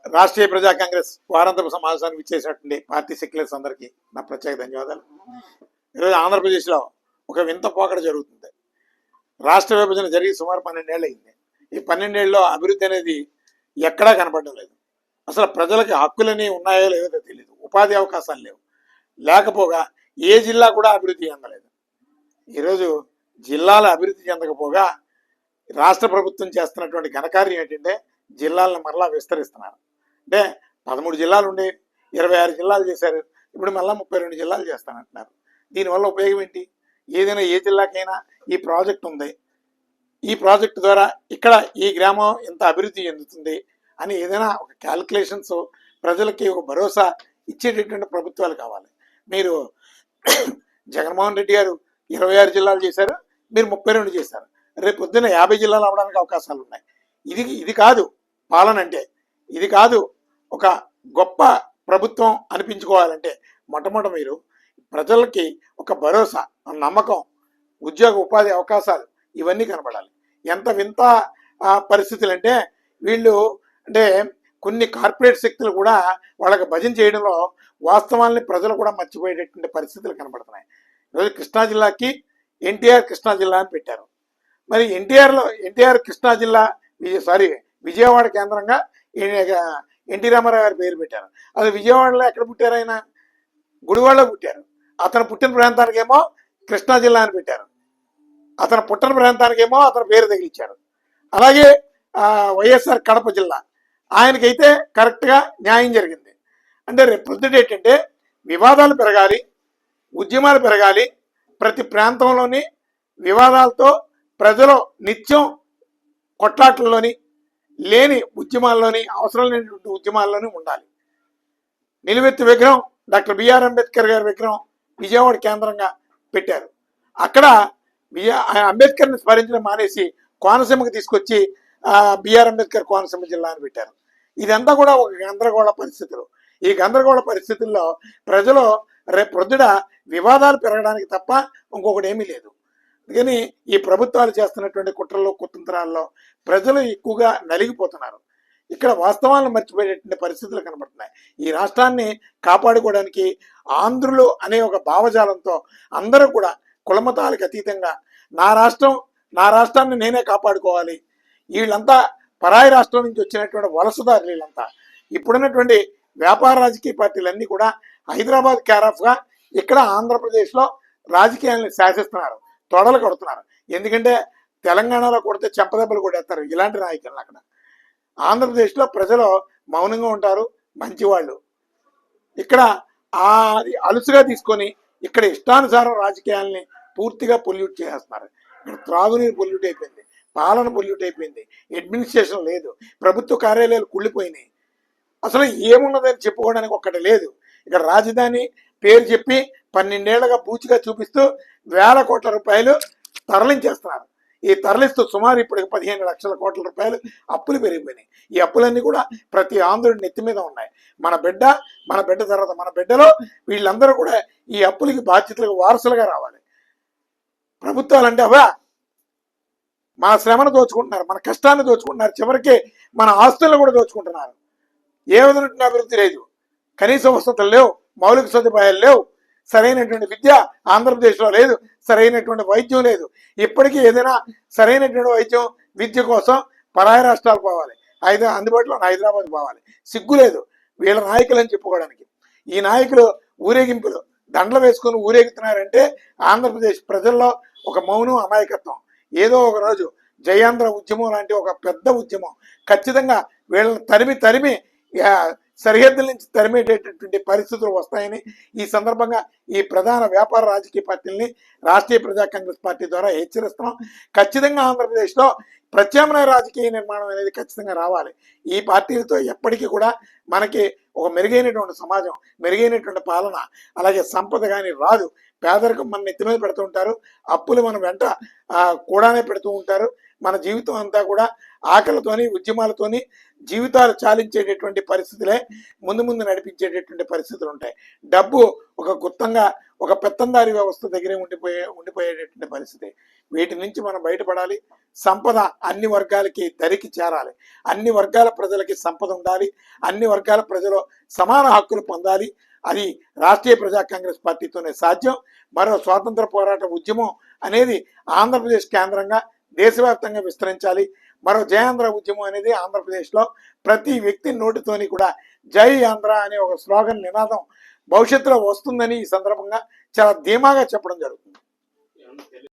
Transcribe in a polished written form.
రాష్ట్రీయ ప్రజా కాంగ్రెస్ వారాంతపు సమావేశానికి ఇచ్చేసినటువంటి పార్టీ సెక్యులర్స్ అందరికీ నా ప్రత్యేక ధన్యవాదాలు. ఈరోజు ఆంధ్రప్రదేశ్లో ఒక వింత పోకడ జరుగుతుంది. రాష్ట్ర విభజన జరిగి సుమారు 12 ఏళ్ళు అయింది. ఈ 12 ఏళ్ళలో అభివృద్ధి అనేది ఎక్కడా కనపడడం లేదు. అసలు ప్రజలకి హక్కులని ఉన్నాయో లేదో తెలియదు. ఉపాధి అవకాశాలు లేవు. లేకపోగా ఏ జిల్లా కూడా అభివృద్ధి చెందలేదు. ఈరోజు జిల్లాల అభివృద్ధి చెందకపోగా రాష్ట్ర ప్రభుత్వం చేస్తున్నటువంటి ఘనకార్యం ఏంటంటే జిల్లాలను మరలా విస్తరిస్తున్నారు. అంటే 13 జిల్లాలు ఉండే 26 జిల్లాలు చేశారు. ఇప్పుడు మళ్ళీ 32 జిల్లాలు చేస్తానంటున్నారు. దీనివల్ల ఉపయోగం ఏంటి? ఏదైనా ఏ జిల్లాకైనా ఈ ప్రాజెక్ట్ ఉంది, ఈ ప్రాజెక్టు ద్వారా ఇక్కడ ఈ గ్రామం ఇంత అభివృద్ధి చెందుతుంది అని ఏదైనా ఒక క్యాల్కులేషన్స్ ప్రజలకి ఒక భరోసా ఇచ్చేటటువంటి ప్రభుత్వాలు కావాలి. మీరు జగన్మోహన్ రెడ్డి గారు 26 జిల్లాలు చేశారు, మీరు 32 చేశారు. రేపు పొద్దున్న 50 జిల్లాలు అవడానికి అవకాశాలు ఉన్నాయి. ఇది కాదు పాలన అంటే. ఇది కాదు ఒక గొప్ప ప్రభుత్వం అనిపించుకోవాలంటే మొట్టమొదటి మీరు ప్రజలకి ఒక భరోసా, నమ్మకం, ఉద్యోగ ఉపాధి అవకాశాలు ఇవన్నీ కనపడాలి. ఎంత వింత పరిస్థితులు అంటే వీళ్ళు అంటే కొన్ని కార్పొరేట్ శక్తులు కూడా వాళ్ళకి భజన చేయడంలో వాస్తవాల్ని ప్రజలు కూడా మర్చిపోయేటటువంటి పరిస్థితులు కనపడుతున్నాయి. ఈరోజు కృష్ణా జిల్లాకి ఎన్టీఆర్ కృష్ణా జిల్లా అని పెట్టారు. మరి ఎన్టీఆర్ కృష్ణా జిల్లా విజయవాడ కేంద్రంగా ఎన్టీ రామారావు గారి పేరు పెట్టారు. అది విజయవాడలో ఎక్కడ పుట్టారు? ఆయన గుడివాడలో పుట్టారు. అతను పుట్టిన ప్రాంతానికేమో కృష్ణా జిల్లా అని పెట్టారు. అతను పుట్టిన ప్రాంతానికేమో అతని పేరు తగిలిచ్చారు. అలాగే వైఎస్ఆర్ కడప జిల్లా, ఆయనకైతే కరెక్ట్గా న్యాయం జరిగింది. అంటే రేపు పొద్దుట ఏంటంటే వివాదాలు పెరగాలి, ఉద్యమాలు పెరగాలి. ప్రతి ప్రాంతంలోని వివాదాలతో ప్రజలు నిత్యం కొట్లాట్లలోని లేని ఉద్యమాల్లోని అవసరం లేనటువంటి ఉద్యమాల్లోని ఉండాలి. నిలువెత్తు విగ్రహం డాక్టర్ బిఆర్ అంబేద్కర్ గారి విగ్రహం విజయవాడ కేంద్రంగా పెట్టారు. అక్కడ అంబేద్కర్ని స్మరించడం మానేసి కోనసీమకు తీసుకొచ్చి బిఆర్ అంబేద్కర్ కోనసీమ జిల్లా అని పెట్టారు. ఇదంతా కూడా ఒక గందరగోళ పరిస్థితులు. ఈ గందరగోళ పరిస్థితుల్లో ప్రజలు రేపు ప్రొద్దున వివాదాలు పెరగడానికి తప్ప ఇంకొకటి ఏమీ లేదు. అందుకని ఈ ప్రభుత్వాలు చేస్తున్నటువంటి కుట్రల్లో కుతంత్రాల్లో ప్రజలు ఎక్కువగా నలిగిపోతున్నారు. ఇక్కడ వాస్తవాలను మర్చిపోయేటువంటి పరిస్థితులు కనబడుతున్నాయి. ఈ రాష్ట్రాన్ని కాపాడుకోవడానికి ఆంధ్రులు అనే ఒక భావజాలంతో అందరూ కూడా కులమతాలకు అతీతంగా నా రాష్ట్రాన్ని నేనే కాపాడుకోవాలి. వీళ్ళంతా పరాయి రాష్ట్రం నుంచి వచ్చినటువంటి వలసదారులు. వీళ్ళంతా ఇప్పుడున్నటువంటి వ్యాపార రాజకీయ పార్టీలన్నీ కూడా హైదరాబాద్ కేరాఫ్గా ఇక్కడ ఆంధ్రప్రదేశ్లో రాజకీయాలను శాసిస్తున్నారు, తొడలు కొడుతున్నారు. ఎందుకంటే తెలంగాణలో కొడితే చెంపదెబ్బలు కొట్టేస్తారు ఇలాంటి నాయకులను. అక్కడ ఆంధ్రప్రదేశ్లో ప్రజలు మౌనంగా ఉంటారు, మంచివాళ్ళు. ఇక్కడ అలుసుగా తీసుకొని ఇక్కడ ఇష్టానుసారం రాజకీయాలని పూర్తిగా పొల్యూట్ చేస్తున్నారు. ఇక్కడ త్రాగునీరు పొల్యూట్ అయిపోయింది, పాలన పొల్యూట్ అయిపోయింది, అడ్మినిస్ట్రేషన్ లేదు, ప్రభుత్వ కార్యాలయాలు కుళ్ళిపోయినాయి. అసలు ఏమున్నదని చెప్పుకోవడానికి ఒక్కటి లేదు. ఇక్కడ రాజధాని పేరు చెప్పి 12 ఏళ్లుగా బూచిగా చూపిస్తూ వేల కోట్ల రూపాయలు తరలించేస్తున్నారు. ఈ తరలిస్తూ సుమారు ఇప్పుడు 15 లక్షల కోట్ల రూపాయలు అప్పులు పెరిగిపోయినాయి. ఈ అప్పులన్నీ కూడా ప్రతి ఆంధ్రుడి నెత్తి మీద ఉన్నాయి. మన బిడ్డ తర్వాత మన బిడ్డలో వీళ్ళందరూ కూడా ఈ అప్పులకి బాధ్యతలకు వారసులుగా రావాలి. ప్రభుత్వాలు అంటే మన శ్రమను దోచుకుంటున్నారు, మన కష్టాన్ని దోచుకుంటున్నారు, చివరికి మన ఆస్తులను కూడా దోచుకుంటున్నారు. ఏ విధమైన అభివృద్ధి లేదు, కనీస వసతులు లేవు, మౌలిక సదుపాయాలు లేవు, సరైనటువంటి విద్య ఆంధ్రప్రదేశ్లో లేదు, సరైనటువంటి వైద్యం లేదు. ఇప్పటికీ ఏదైనా సరైనటువంటి వైద్యం విద్య కోసం పరాయి రాష్ట్రాలు పోవాలి, అందుబాటులో హైదరాబాద్ పోవాలి. సిగ్గు లేదు వీళ్ళ నాయకులు అని చెప్పుకోవడానికి. ఈ నాయకులు ఊరేగింపులు దండలు వేసుకొని ఊరేగుతున్నారంటే ఆంధ్రప్రదేశ్ ప్రజల్లో ఒక మౌనం, అమాయకత్వం. ఏదో ఒక రోజు జయాంధ్ర ఉద్యమం లాంటి ఒక పెద్ద ఉద్యమం ఖచ్చితంగా వీళ్ళని తరిమి సరిహద్దుల నుంచి తరిమేటటువంటి పరిస్థితులు వస్తాయని ఈ సందర్భంగా ఈ ప్రధాన వ్యాపార రాజకీయ పార్టీలని రాష్ట్రీయ ప్రజా కాంగ్రెస్ పార్టీ ద్వారా హెచ్చరిస్తున్నాం. ఖచ్చితంగా ఆంధ్రప్రదేశ్లో ప్రత్యామ్నాయ రాజకీయ నిర్మాణం అనేది ఖచ్చితంగా రావాలి. ఈ పార్టీలతో ఎప్పటికీ కూడా మనకి ఒక మెరుగైనటువంటి సమాజం, మెరుగైనటువంటి పాలన, అలాగే సంపద కానీ రాదు. పేదరికం మన నెత్తి మీద పెడుతూ ఉంటారు, అప్పులు మన వెంట కూడానే పెడుతూ ఉంటారు. మన జీవితం అంతా కూడా ఆకలితోని ఉద్యమాలతోని జీవితాలు చాలించేటటువంటి పరిస్థితులే ముందు నడిపించేటటువంటి పరిస్థితులు ఉంటాయి. డబ్బు ఒక గుత్తంగా ఒక పెత్తందారి వ్యవస్థ దగ్గరే ఉండిపోయేటటువంటి పరిస్థితి. వీటి నుంచి మనం బయటపడాలి. సంపద అన్ని వర్గాలకి దరికి చేరాలి. అన్ని వర్గాల ప్రజలకి సంపద ఉండాలి. అన్ని వర్గాల ప్రజలు సమాన హక్కులు పొందాలి. అది రాష్ట్రీయ ప్రజా కాంగ్రెస్ పార్టీతోనే సాధ్యం. మరో స్వాతంత్ర పోరాట ఉద్యమం అనేది ఆంధ్రప్రదేశ్ కేంద్రంగా దేశవ్యాప్తంగా విస్తరించాలి. మరో జయాంధ్ర ఉద్యమం అనేది ఆంధ్రప్రదేశ్లో ప్రతి వ్యక్తి నోటితోని కూడా జై ఆంధ్ర అనే ఒక స్లోగన్ నినాదం భవిష్యత్తులో వస్తుందని ఈ సందర్భంగా చాలా ధీమాగా చెప్పడం జరుగుతుంది.